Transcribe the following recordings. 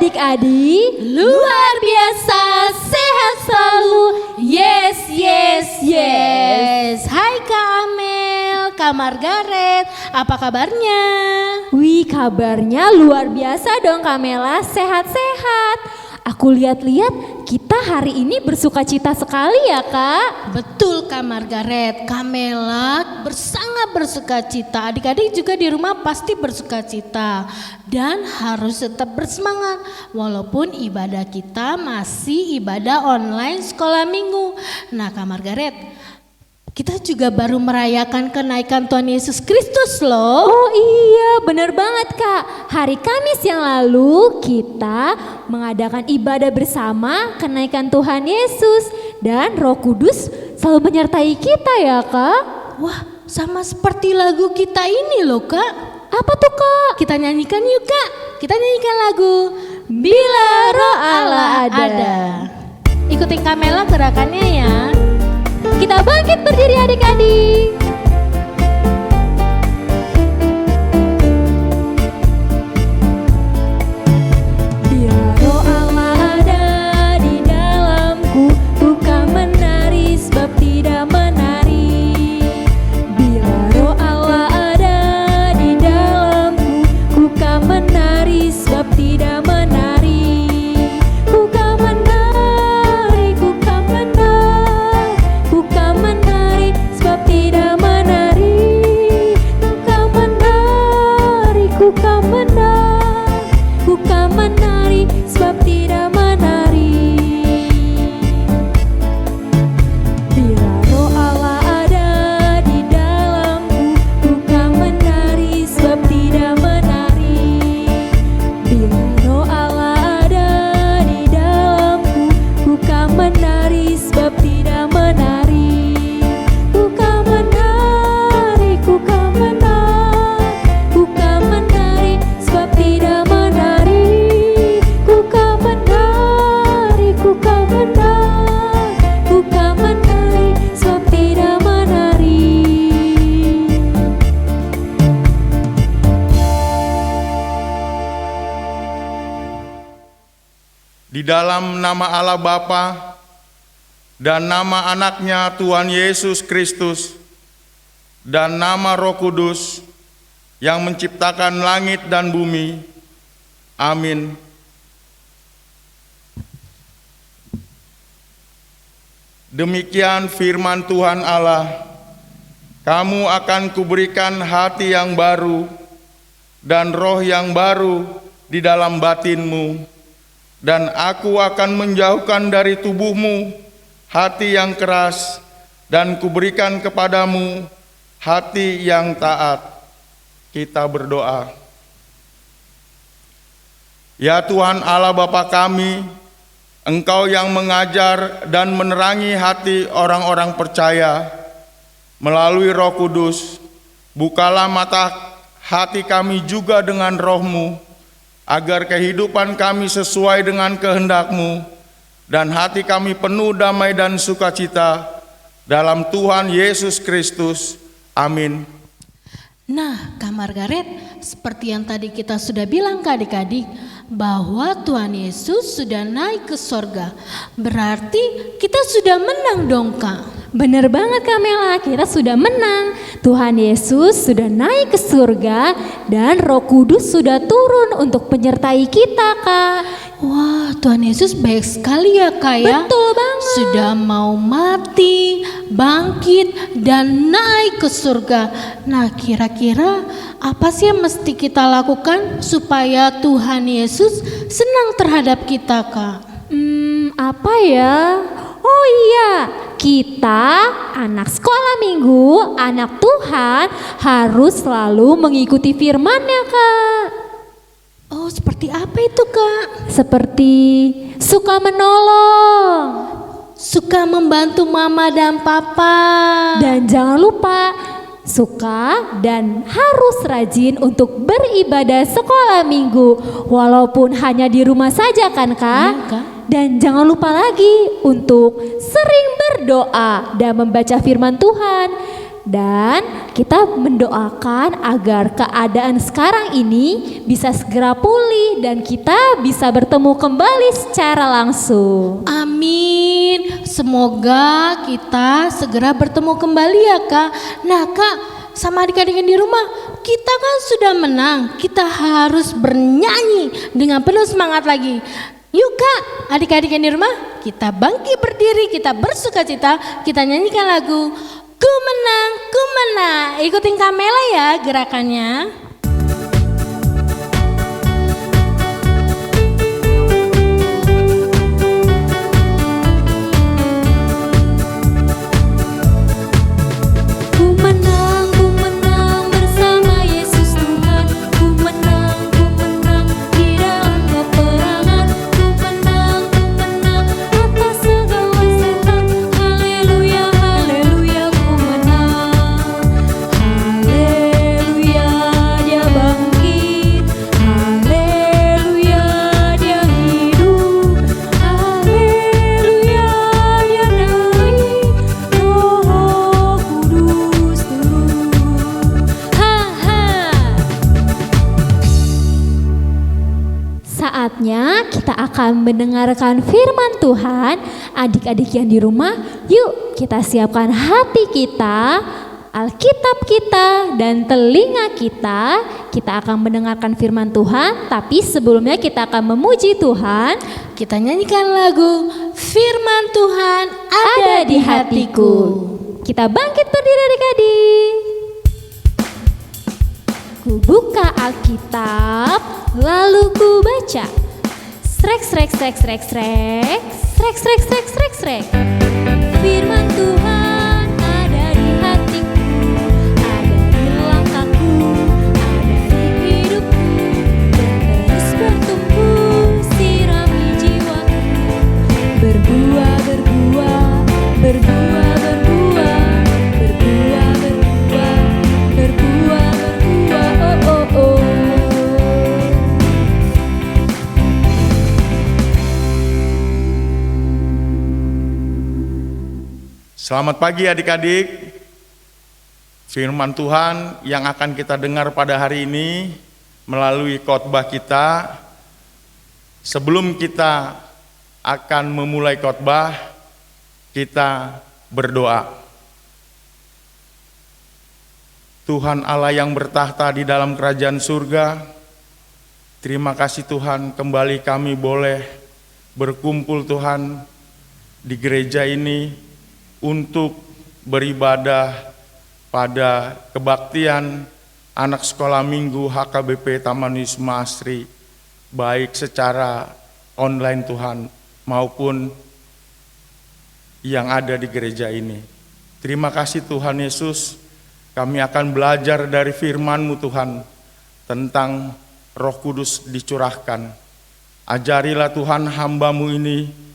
adik-adik, Luar biasa, sehat selalu. Yes, yes, yes. Hai Kak Amel, Kak Margaret, apa kabarnya? wih kabarnya luar biasa dong Kamela, sehat-sehat. Aku lihat-lihat kita hari ini bersuka cita sekali ya Kak. Betul Kak Margaret, Kamela sangat bersuka cita. Adik-adik juga di rumah pasti bersuka cita. Dan harus tetap bersemangat walaupun ibadah kita masih ibadah online sekolah minggu. Nah Kak Margaret, kita juga baru merayakan kenaikan Tuhan Yesus Kristus loh. Oh iya benar banget Kak. Hari Kamis yang lalu kita mengadakan ibadah bersama kenaikan Tuhan Yesus. Dan Roh Kudus selalu menyertai kita ya Kak. Wah, sama seperti lagu kita ini loh Kak. Apa tuh Kak? Kita nyanyikan yuk Kak. Kita nyanyikan lagu Bila Roh Allah ada. Ikutin Kamela gerakannya ya. Kita bangkit berdiri adik-adik. Bila Roh Allah ada di dalamku, bukan menari sebab tidak menari. Bila Roh Allah ada di dalamku, bukan menari sebab tidak menari. Bukan menari, bukan menari, bukan menari sebab tidak menari. Bukan menari, bukan menari, bukan menari sebab tidak menari. Bila Roh Allah ada di dalamku, bukan menari sebab tidak menari. Bila Roh Allah ada di dalamku, bukan menari sebab tidak menari. Bukan menari, bukan menari, bukan menari sebab tidak menari. Bukan menari, bukan menari, bukan menari sebab tidak menari. Di dalam nama Allah Bapa dan nama anaknya Tuhan Yesus Kristus dan nama Roh Kudus yang menciptakan langit dan bumi. Amin. Demikian firman Tuhan Allah, kamu akan kuberikan hati yang baru dan roh yang baru di dalam batinmu. Dan aku akan menjauhkan dari tubuhmu hati yang keras dan kuberikan kepadamu hati yang taat. Kita berdoa. Ya Tuhan Allah Bapa kami, Engkau yang mengajar dan menerangi hati orang-orang percaya melalui Roh Kudus, bukalah mata hati kami juga dengan Roh-Mu, agar kehidupan kami sesuai dengan kehendak-Mu dan hati kami penuh damai dan sukacita dalam Tuhan Yesus Kristus. Amin. Nah, Kak Margaret, seperti yang tadi kita sudah bilang ke adik-adik, bahwa Tuhan Yesus sudah naik ke sorga. Berarti kita sudah menang dong Kak. Bener banget Kamela, kita sudah menang. Tuhan Yesus sudah naik ke surga dan Roh Kudus sudah turun untuk menyertai kita Kak. Wah, Tuhan Yesus baik sekali ya Kak ya. Betul banget. Sudah mau mati, bangkit, dan naik ke surga. Nah, kira-kira apa sih yang mesti kita lakukan supaya Tuhan Yesus senang terhadap kita Kak? Apa ya? Oh iya, kita anak sekolah minggu, anak Tuhan harus selalu mengikuti firman-Nya Kak. Oh, seperti apa itu Kak? Seperti suka menolong, Suka membantu mama dan papa. dan jangan lupa suka dan harus rajin untuk beribadah sekolah minggu walaupun hanya di rumah saja kan Kak? Iya, Kak. Dan jangan lupa lagi untuk sering berdoa dan membaca firman Tuhan. Dan kita mendoakan agar keadaan sekarang ini bisa segera pulih dan kita bisa bertemu kembali secara langsung. Amin. Semoga kita segera bertemu kembali ya Kak. Nah Kak, sama adik-adik yang di rumah, kita kan sudah menang. Kita harus bernyanyi dengan penuh semangat lagi. Yuk Kak, adik-adik yang di rumah, kita bangkit berdiri, kita bersukacita, kita nyanyikan lagu Ku menang, ku menang. Ikutin Kamela ya gerakannya. Ku menang bersama Yesus Tuhan. Ku menang di dalam peperangan. Ku menang atas segala setan. Haleluya, haleluya, ku menang. Haleluya, dia bangkit. Haleluya, dia hidup. Haleluya, dia naik. Roh Kudus turun. Saatnya kita akan mendengarkan firman Tuhan. Adik-adik yang di rumah, yuk kita siapkan hati kita, Alkitab kita, dan telinga kita. Kita akan mendengarkan firman Tuhan, tapi sebelumnya kita akan memuji Tuhan. Kita nyanyikan lagu Firman Tuhan ada di hatiku. Kita bangkit berdiri adik-adik. Ku buka Alkitab, lalu ku baca. Srek srek srek srek srek, srek srek srek srek srek. Firman Tuhan ada di hatiku, ada di langkahku, ada di hidupku. Terus bertumbuh, sirami jiwaku. Berbuah, berbuah, berbuah, berbuah, berbuah, berbuah, berbuah, berbuah, oh oh oh. Selamat pagi adik-adik. Firman Tuhan yang akan kita dengar pada hari ini melalui khotbah kita. Sebelum kita akan memulai khotbah, kita berdoa. Tuhan Allah yang bertahta di dalam kerajaan surga, terima kasih Tuhan, kembali kami boleh berkumpul Tuhan di gereja ini untuk beribadah pada kebaktian anak sekolah minggu HKBP Taman Wisma Asri, baik secara online Tuhan maupun yang ada di gereja ini. Terima kasih Tuhan Yesus, kami akan belajar dari firman-Mu Tuhan tentang Roh Kudus dicurahkan. Ajarilah Tuhan hamba-Mu ini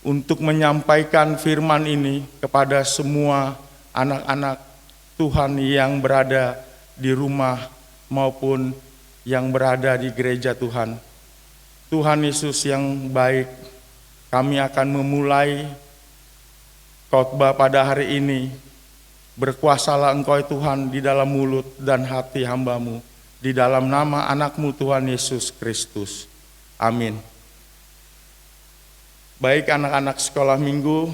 untuk menyampaikan firman ini kepada semua anak-anak Tuhan yang berada di rumah maupun yang berada di gereja Tuhan. Tuhan Yesus yang baik, kami akan memulai khotbah pada hari ini. Berkuasalah Engkau Tuhan di dalam mulut dan hati hamba-Mu, di dalam nama anak-Mu Tuhan Yesus Kristus. Amin. Baik anak-anak sekolah minggu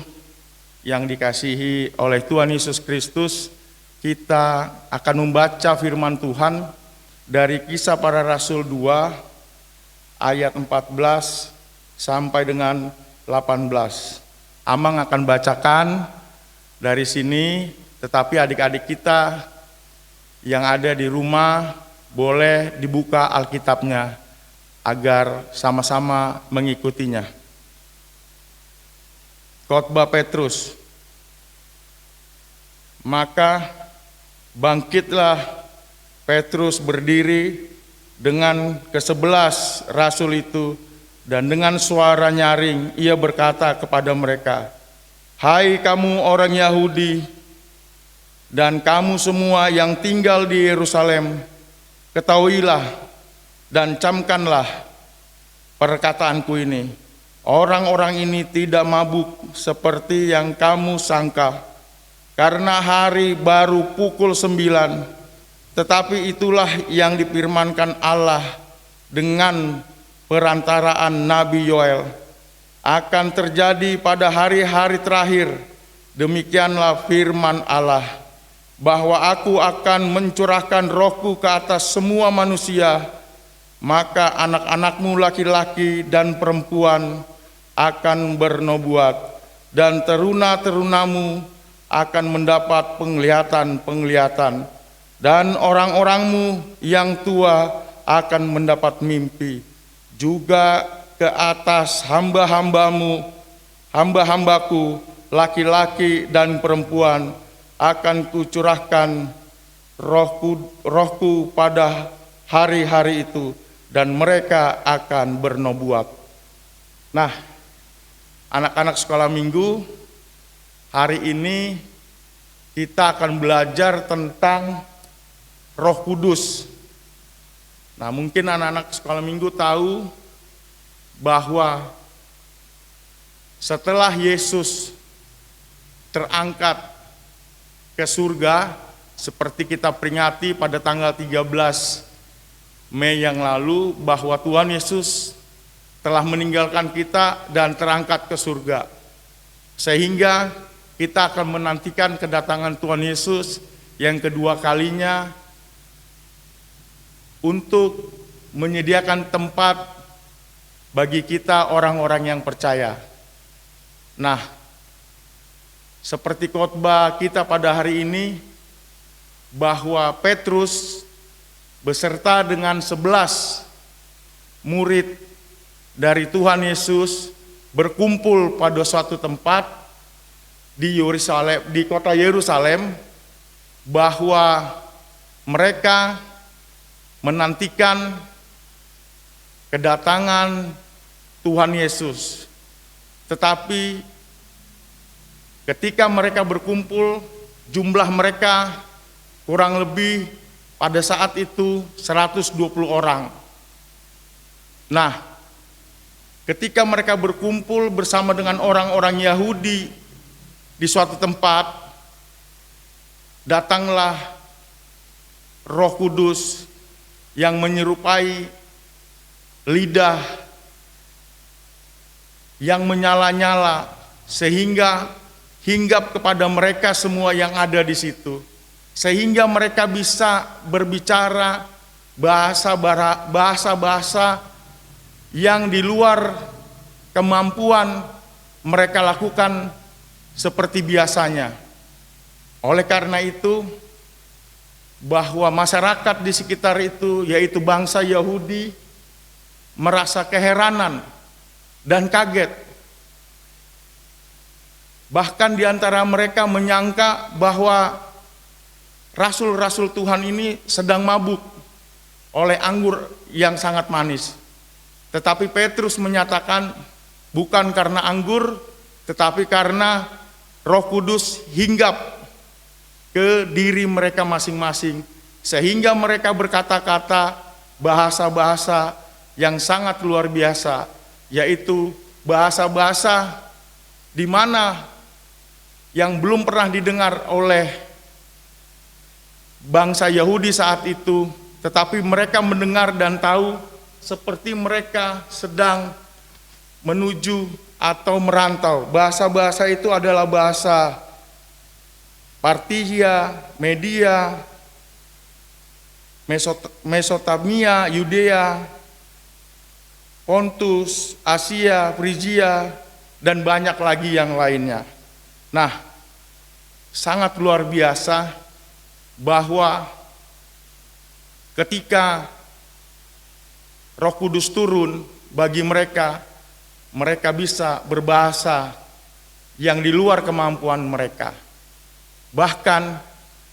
yang dikasihi oleh Tuhan Yesus Kristus, kita akan membaca firman Tuhan dari Kisah Para Rasul 2 ayat 14 sampai dengan 18. Amang akan bacakan dari sini, tetapi adik-adik kita yang ada di rumah boleh dibuka Alkitabnya agar sama-sama mengikutinya. Khotbah Petrus. Maka bangkitlah Petrus berdiri dengan ke-11 rasul itu, dan dengan suara nyaring ia berkata kepada mereka, "Hai kamu orang Yahudi dan kamu semua yang tinggal di Yerusalem, ketahuilah dan camkanlah perkataanku ini. Orang-orang ini tidak mabuk seperti yang kamu sangka. karena hari baru pukul 9. Tetapi itulah yang difirmankan Allah dengan perantaraan Nabi Yoel. Akan terjadi pada hari-hari terakhir, demikianlah firman Allah, bahwa aku akan mencurahkan rohku ke atas semua manusia, maka anak-anakmu laki-laki dan perempuan akan bernubuat, dan teruna-terunamu akan mendapat penglihatan-penglihatan, dan orang-orangmu yang tua akan mendapat mimpi. Juga ke atas hamba-hambaku, laki-laki dan perempuan, akan kucurahkan rohku pada hari-hari itu, dan mereka akan bernubuat. Nah, anak-anak sekolah minggu, hari ini kita akan belajar tentang Roh Kudus. Nah, mungkin anak-anak sekolah minggu tahu bahwa setelah Yesus terangkat ke surga, seperti kita peringati pada tanggal 13 Mei yang lalu, bahwa Tuhan Yesus telah meninggalkan kita dan terangkat ke surga. Sehingga kita akan menantikan kedatangan Tuhan Yesus yang kedua kalinya untuk menyediakan tempat bagi kita orang-orang yang percaya. Nah, seperti khotbah kita pada hari ini, bahwa Petrus beserta dengan 11 murid dari Tuhan Yesus berkumpul pada suatu tempat di Yerusalem, di kota Yerusalem, bahwa mereka menantikan kedatangan Tuhan Yesus. Tetapi ketika mereka berkumpul, jumlah mereka kurang lebih pada saat itu 120 orang. Nah, ketika mereka berkumpul bersama dengan orang-orang Yahudi di suatu tempat, datanglah Roh Kudus yang menyerupai lidah yang menyala-nyala, sehingga hinggap kepada mereka semua yang ada di situ, sehingga mereka bisa berbicara bahasa-bahasa yang di luar kemampuan mereka lakukan seperti biasanya. Oleh karena itu, bahwa masyarakat di sekitar itu, yaitu bangsa Yahudi, merasa keheranan dan kaget. Bahkan di antara mereka menyangka bahwa rasul-rasul Tuhan ini sedang mabuk oleh anggur yang sangat manis. Tetapi Petrus menyatakan bukan karena anggur, tetapi karena Roh Kudus hinggap ke diri mereka masing-masing, sehingga mereka berkata-kata bahasa-bahasa yang sangat luar biasa, yaitu bahasa-bahasa di mana yang belum pernah didengar oleh bangsa Yahudi saat itu, tetapi mereka mendengar dan tahu seperti mereka sedang menuju atau merantau. Bahasa-bahasa itu adalah bahasa Partia, Media, Mesopotamia, Yudea, Pontus, Asia, Frigia, dan banyak lagi yang lainnya. Nah, sangat luar biasa bahwa ketika Roh Kudus turun bagi mereka, mereka bisa berbahasa yang di luar kemampuan mereka. Bahkan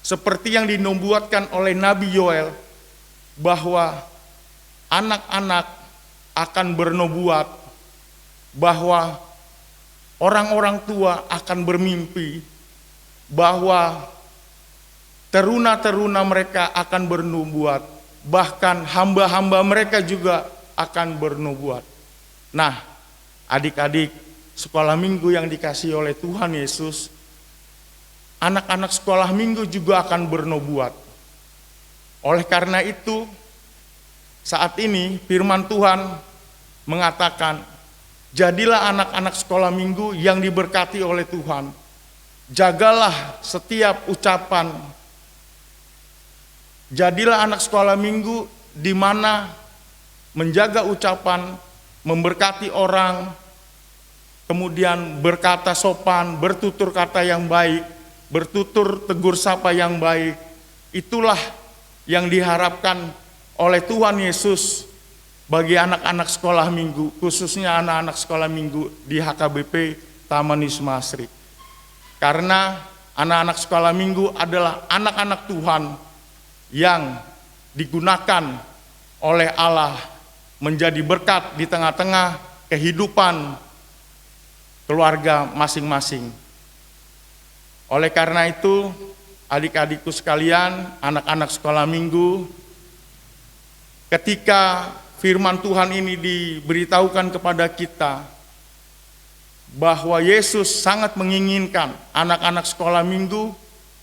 seperti yang dinubuatkan oleh Nabi Yoel, bahwa anak-anak akan bernubuat, bahwa orang-orang tua akan bermimpi, bahwa teruna-teruna mereka akan bernubuat, bahkan hamba-hamba mereka juga akan bernubuat. Nah, adik-adik sekolah minggu yang dikasihi oleh Tuhan Yesus, anak-anak sekolah minggu juga akan bernubuat. Oleh karena itu, saat ini firman Tuhan mengatakan, jadilah anak-anak sekolah minggu yang diberkati oleh Tuhan. Jagalah setiap ucapan. Jadilah anak sekolah minggu di mana menjaga ucapan, memberkati orang, kemudian berkata sopan, bertutur kata yang baik, bertutur tegur sapa yang baik. Itulah yang diharapkan oleh Tuhan Yesus bagi anak-anak sekolah minggu, khususnya anak-anak sekolah minggu di HKBP Taman Wisma Asri. Karena anak-anak sekolah minggu adalah anak-anak Tuhan yang digunakan oleh Allah menjadi berkat di tengah-tengah kehidupan keluarga masing-masing. Oleh karena itu, adik-adikku sekalian, anak-anak sekolah minggu, ketika firman Tuhan ini diberitahukan kepada kita bahwa Yesus sangat menginginkan anak-anak sekolah minggu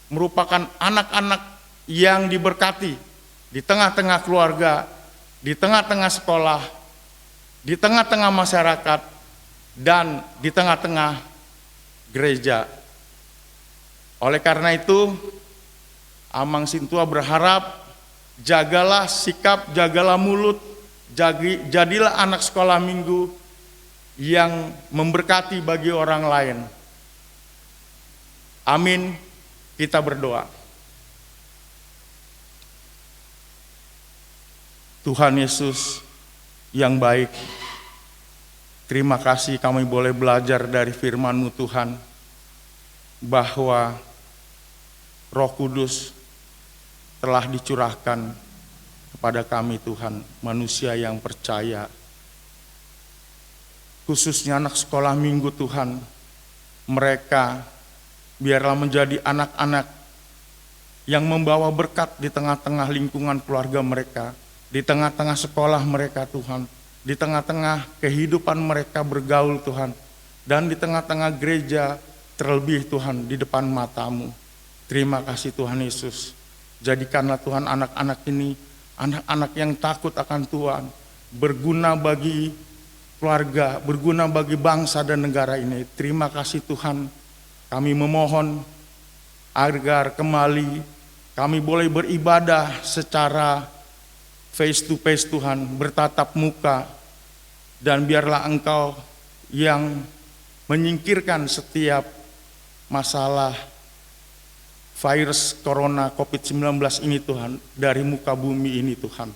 merupakan anak-anak yang diberkati di tengah-tengah keluarga, di tengah-tengah sekolah, di tengah-tengah masyarakat, dan di tengah-tengah gereja. Oleh karena itu, Amang Sintua berharap jagalah sikap, jagalah mulut, jadilah anak sekolah minggu yang memberkati bagi orang lain. Amin. Kita berdoa. Tuhan Yesus yang baik, terima kasih kami boleh belajar dari firman-Mu Tuhan, bahwa Roh Kudus telah dicurahkan kepada kami Tuhan, manusia yang percaya. Khususnya anak sekolah minggu Tuhan, mereka biarlah menjadi anak-anak yang membawa berkat di tengah-tengah lingkungan keluarga mereka, di tengah-tengah sekolah mereka Tuhan, di tengah-tengah kehidupan mereka bergaul Tuhan, dan di tengah-tengah gereja terlebih Tuhan di depan mata-Mu. Terima kasih Tuhan Yesus. Jadikanlah Tuhan anak-anak ini anak-anak yang takut akan Tuhan, berguna bagi keluarga, berguna bagi bangsa dan negara ini. Terima kasih Tuhan. Kami memohon agar kembali kami boleh beribadah secara face to face Tuhan, bertatap muka, dan biarlah Engkau yang menyingkirkan setiap masalah virus corona COVID-19 ini Tuhan dari muka bumi ini Tuhan,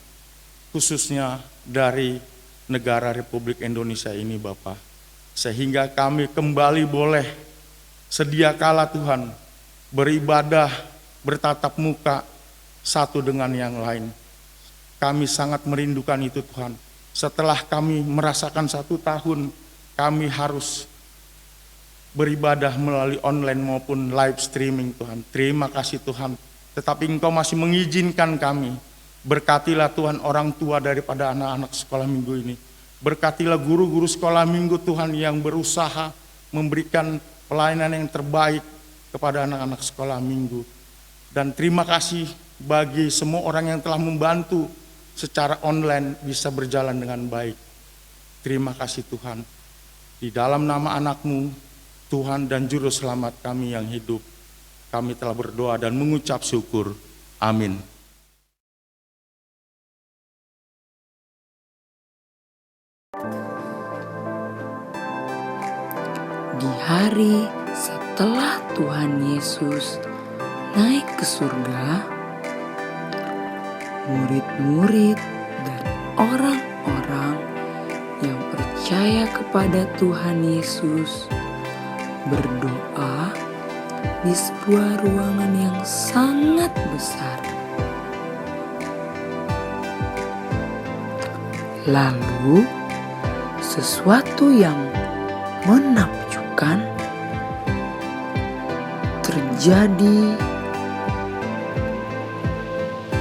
khususnya dari negara Republik Indonesia ini Bapa, sehingga kami kembali boleh sedia kala Tuhan beribadah, bertatap muka satu dengan yang lain. Kami sangat merindukan itu Tuhan. Setelah kami merasakan 1 tahun kami harus beribadah melalui online maupun live streaming Tuhan. Terima kasih Tuhan. Tetapi Engkau masih mengizinkan kami. Berkatilah Tuhan orang tua daripada anak-anak sekolah minggu ini. Berkatilah guru-guru sekolah minggu Tuhan yang berusaha memberikan pelayanan yang terbaik kepada anak-anak sekolah minggu. Dan terima kasih bagi semua orang yang telah membantu secara online bisa berjalan dengan baik. Terima kasih Tuhan. Di dalam nama anak-Mu, Tuhan dan Juru Selamat kami yang hidup, kami telah berdoa dan mengucap syukur. Amin. Di hari setelah Tuhan Yesus naik ke surga, murid-murid dan orang-orang yang percaya kepada Tuhan Yesus berdoa di sebuah ruangan yang sangat besar. Lalu sesuatu yang menakjubkan terjadi.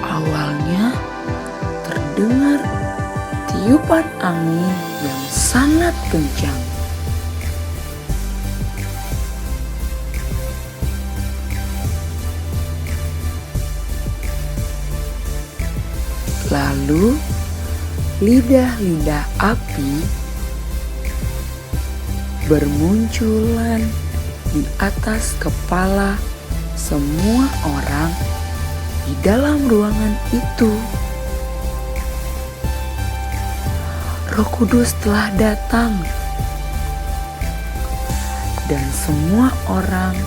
Awalnya terdengar tiupan angin yang sangat kencang. Lalu lidah-lidah api bermunculan di atas kepala semua orang di dalam ruangan itu. Roh Kudus telah datang dan semua orang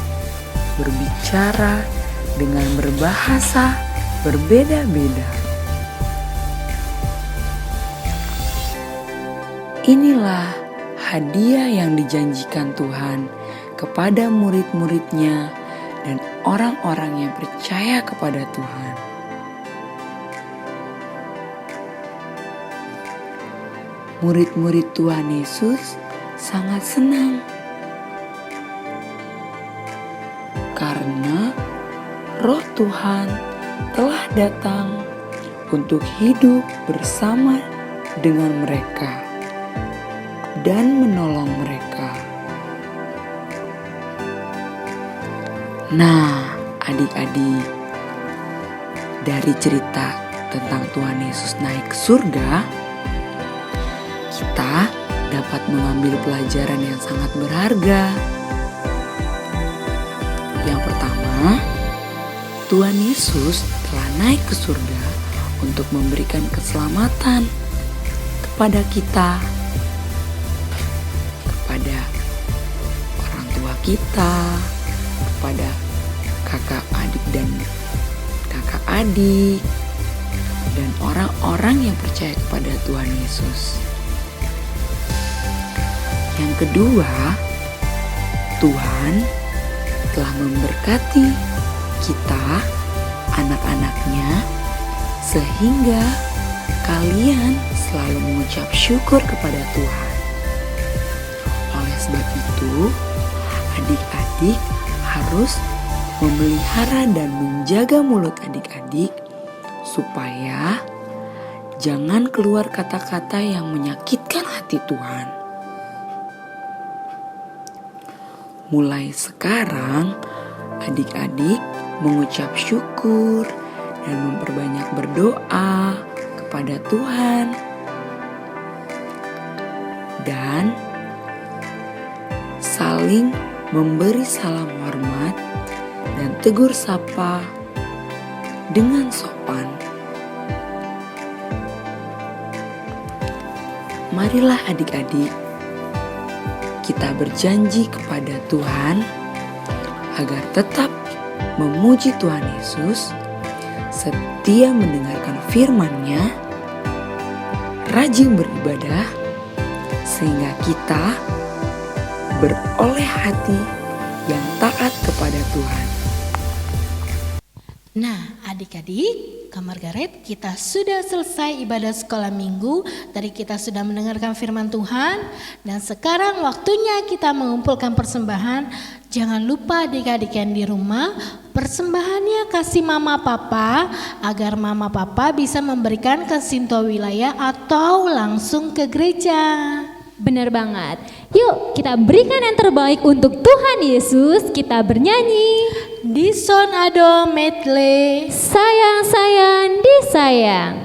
berbicara dengan berbahasa berbeda-beda. Inilah hadiah yang dijanjikan Tuhan kepada murid-muridnya dan orang-orang yang percaya kepada Tuhan. Murid-murid Tuhan Yesus sangat senang karena Roh Tuhan telah datang untuk hidup bersama dengan mereka dan menolong mereka. Nah, adik-adik, dari cerita tentang Tuhan Yesus naik ke surga, kita dapat mengambil pelajaran yang sangat berharga. Yang pertama, Tuhan Yesus telah naik ke surga untuk memberikan keselamatan kepada kita, kepada orang tua kita, kepada kakak adik dan kakak adik, dan orang-orang yang percaya kepada Tuhan Yesus. Yang kedua, Tuhan telah memberkati kita, anak-anaknya, sehingga kalian selalu mengucap syukur kepada Tuhan. Oleh sebab itu, adik-adik harus memelihara dan menjaga mulut adik-adik supaya jangan keluar kata-kata yang menyakitkan hati Tuhan. Mulai sekarang, adik-adik mengucap syukur dan memperbanyak berdoa kepada Tuhan. Dan saling memberi salam hormat dan tegur sapa dengan sopan. Marilah adik-adik, kita berjanji kepada Tuhan agar tetap memuji Tuhan Yesus, setia mendengarkan firman-Nya, rajin beribadah, sehingga kita beroleh hati yang taat kepada Tuhan. Nah, adik-adik, Kak Margaret, kita sudah selesai ibadah sekolah minggu. Tadi kita sudah mendengarkan firman Tuhan, dan sekarang waktunya kita mengumpulkan persembahan. Jangan lupa adik-adik yang di rumah, persembahannya kasih mama papa agar mama papa bisa memberikan ke Sinto Wilayah atau langsung ke gereja. Benar banget. Yuk kita berikan yang terbaik untuk Tuhan Yesus. Kita bernyanyi. Dison ado medley. Sayang, sayang, disayang.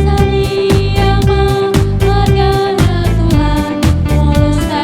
Salia ma hargana Tuhan,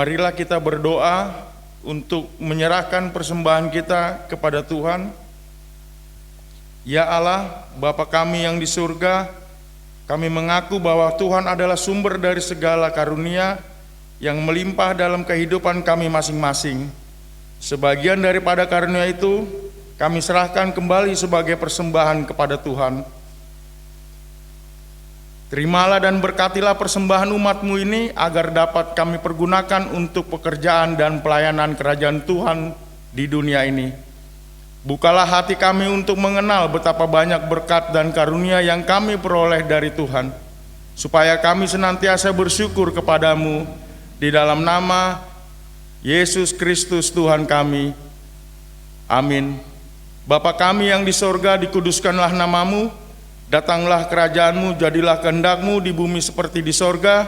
marilah kita berdoa untuk menyerahkan persembahan kita kepada Tuhan. Ya Allah, Bapa kami yang di surga, kami mengaku bahwa Tuhan adalah sumber dari segala karunia yang melimpah dalam kehidupan kami masing-masing. Sebagian daripada karunia itu kami serahkan kembali sebagai persembahan kepada Tuhan. Terimalah dan berkatilah persembahan umat-Mu ini agar dapat kami pergunakan untuk pekerjaan dan pelayanan kerajaan Tuhan di dunia ini. Bukalah hati kami untuk mengenal betapa banyak berkat dan karunia yang kami peroleh dari Tuhan, supaya kami senantiasa bersyukur kepadamu di dalam nama Yesus Kristus Tuhan kami. Amin. Bapa kami yang di sorga, dikuduskanlah namamu, datanglah kerajaanmu, jadilah kehendak-Mu di bumi seperti di sorga.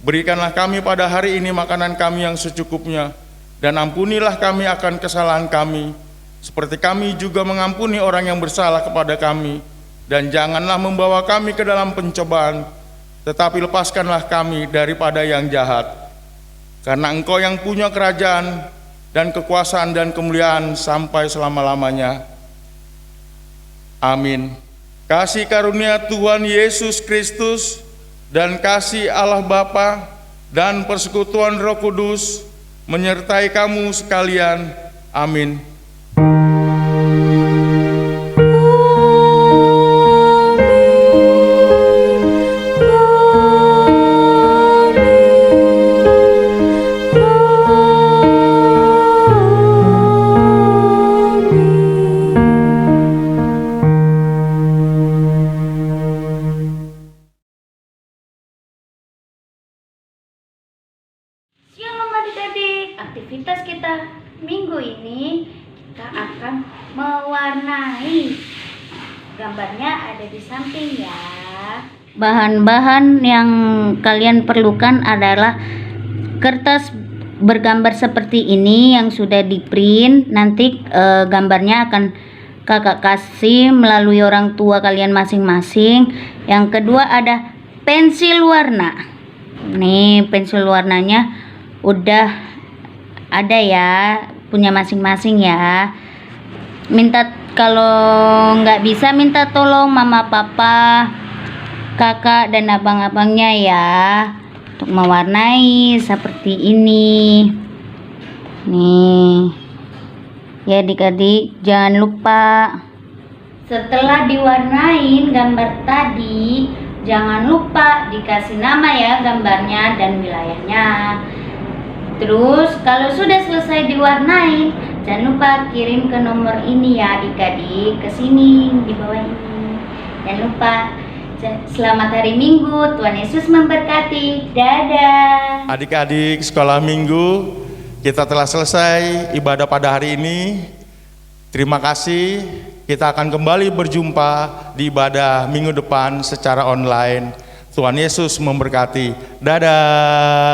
Berikanlah kami pada hari ini makanan kami yang secukupnya, dan ampunilah kami akan kesalahan kami, seperti kami juga mengampuni orang yang bersalah kepada kami. Dan janganlah membawa kami ke dalam pencobaan, tetapi lepaskanlah kami daripada yang jahat. Karena Engkau yang punya kerajaan dan kekuasaan dan kemuliaan sampai selama-lamanya. Amin. Kasih karunia Tuhan Yesus Kristus dan kasih Allah Bapa dan persekutuan Roh Kudus menyertai kamu sekalian. Amin. Shalom adik-adik, aktivitas kita minggu ini kita akan mewarnai. Gambarnya ada di samping ya. Bahan-bahan yang kalian perlukan adalah kertas bergambar seperti ini yang sudah di print. Nanti gambarnya akan kakak kasih melalui orang tua kalian masing-masing. Yang kedua ada pensil warna. Nih pensil warnanya udah ada ya, punya masing-masing ya. Minta kalau nggak bisa minta tolong mama, papa, kakak dan abang-abangnya ya untuk mewarnai seperti ini. Nih ya adik-adik, jangan lupa setelah diwarnain gambar tadi, jangan lupa dikasih nama ya gambarnya dan wilayahnya. Terus kalau sudah selesai diwarnai, jangan lupa kirim ke nomor ini ya adik-adik, ke sini di bawah ini. Jangan lupa. Selamat hari Minggu, Tuhan Yesus memberkati. Dadah. Adik-adik sekolah minggu, kita telah selesai ibadah pada hari ini. Terima kasih. Kita akan kembali berjumpa di ibadah minggu depan secara online. Tuhan Yesus memberkati. Dadah.